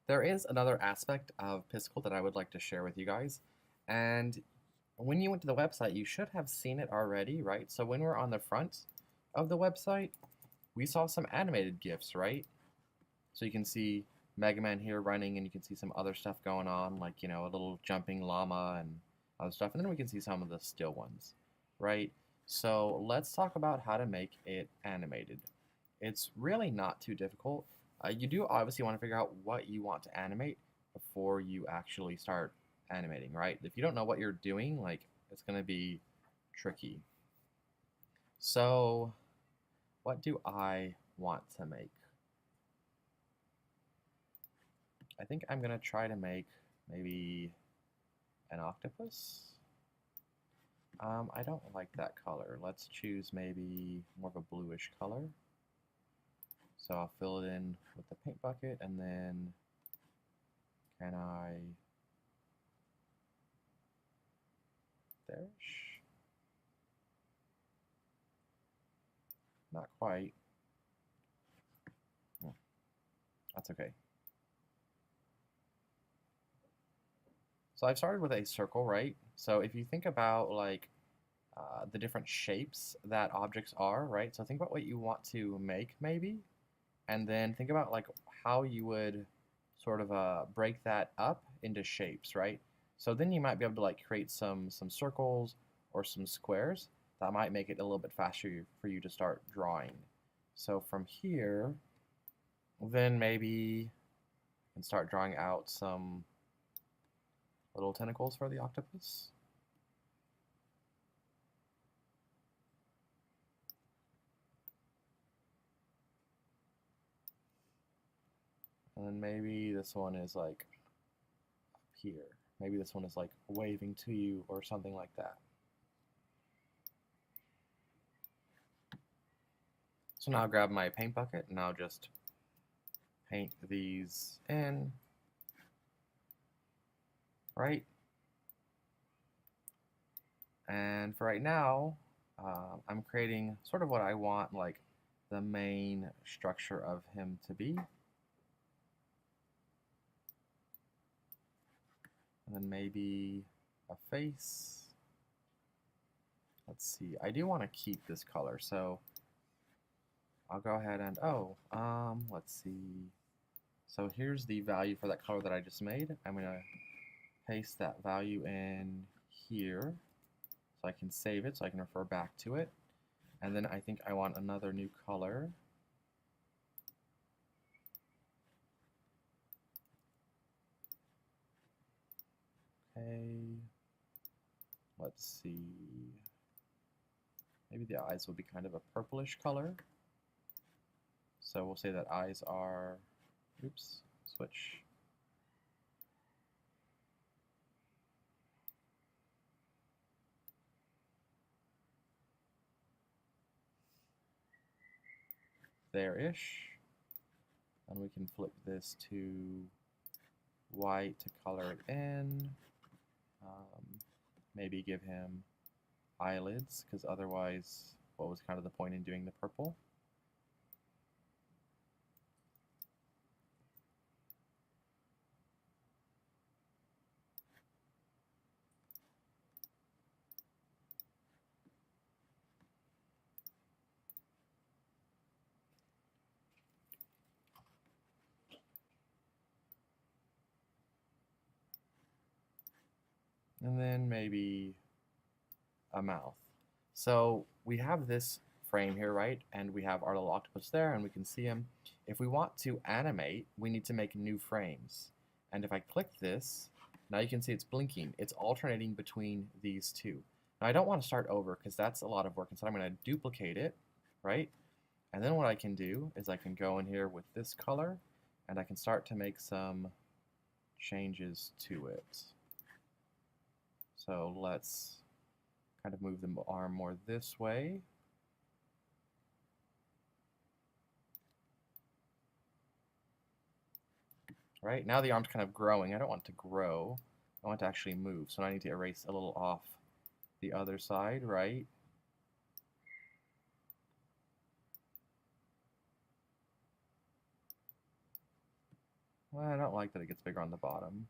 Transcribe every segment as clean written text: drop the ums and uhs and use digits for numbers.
There is another aspect of Piskel that I would like to share with you guys. And when you went to the website, you should have seen it already, right? So when we're on the front of the website, we saw some animated GIFs, right? So you can see Mega Man here running, and you can see some other stuff going on, like, a little jumping llama and other stuff. And then we can see some of the still ones, right? So let's talk about how to make it animated. It's really not too difficult. You do obviously want to figure out what you want to animate before you actually start animating, right? If you don't know what you're doing, like, it's going to be tricky. So, what do I want to make? I think I'm going to try to make maybe an octopus. I don't like that color. Let's choose maybe more of a bluish color. So I'll fill it in with the paint bucket, and then can I, there-ish? Not quite. That's okay. So I've started with a circle, right? So if you think about like the different shapes that objects are, right? So think about what you want to make maybe, and then think about like how you would sort of break that up into shapes, right? So then you might be able to like create some circles or some squares that might make it a little bit faster for you to start drawing. So from here, then maybe you can start drawing out some little tentacles for the octopus. And then maybe this one is like up here. Maybe this one is like waving to you or something like that. So now I'll grab my paint bucket and I'll just paint these in, right? And for right now, I'm creating sort of what I want like the main structure of him to be. And then maybe a face. Let's see, I do want to keep this color, so I'll go ahead and, let's see. So here's the value for that color that I just made. I'm going to paste that value in here so I can save it, so I can refer back to it. And then I think I want another new color. Okay, let's see. Maybe the eyes will be kind of a purplish color. So we'll say that eyes are, oops, switch. There-ish. And we can flip this to white to color it in. Maybe give him eyelids, because otherwise, what was kind of the point in doing the purple? And then maybe a mouth. So we have this frame here, right? And we have our little octopus there, and we can see him. If we want to animate, we need to make new frames. And if I click this, now you can see it's blinking. It's alternating between these two. Now I don't want to start over because that's a lot of work, and so I'm going to duplicate it, right? And then what I can do is I can go in here with this color, and I can start to make some changes to it. So let's kind of move the arm more this way. Right, now the arm's kind of growing. I don't want it to grow. I want it to actually move. So now I need to erase a little off the other side, right? Well, I don't like that it gets bigger on the bottom.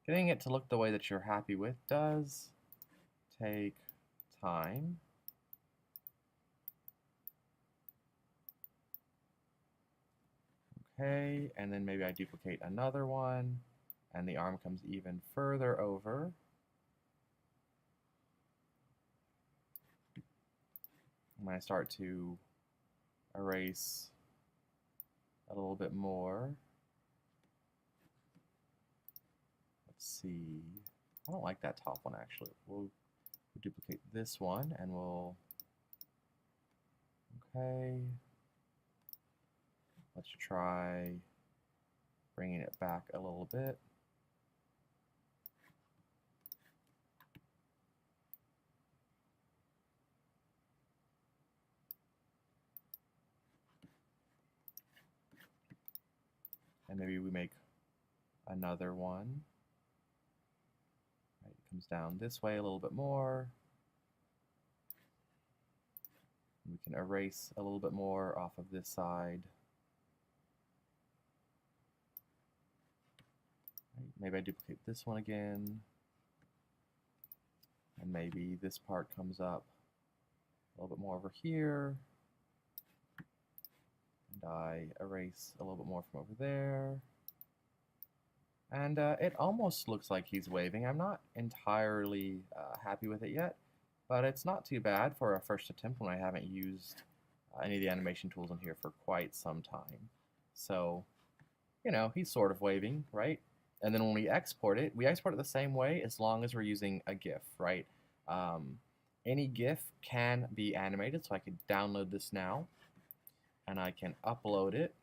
Getting it to look the way that you're happy with does take time. Okay, and then maybe I duplicate another one, and the arm comes even further over. When I start to erase a little bit more, let's see, I don't like that top one actually. We'll duplicate this one and we'll, okay, let's try bringing it back a little bit. And maybe we make another one. Right, it comes down this way a little bit more. We can erase a little bit more off of this side. Right, maybe I duplicate this one again. And maybe this part comes up a little bit more over here. And I erase a little bit more from over there. And it almost looks like he's waving. I'm not entirely happy with it yet, but it's not too bad for a first attempt when I haven't used any of the animation tools in here for quite some time. So, you know, he's sort of waving, right? And then when we export it the same way as long as we're using a GIF, right? Any GIF can be animated, so I could download this now, and I can upload it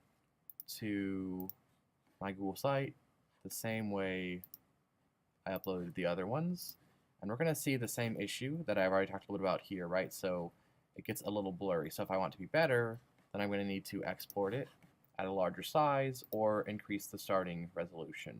to my Google site the same way I uploaded the other ones. And we're going to see the same issue that I've already talked a little bit about here, right? So it gets a little blurry. So if I want to be better, then I'm going to need to export it at a larger size or increase the starting resolution.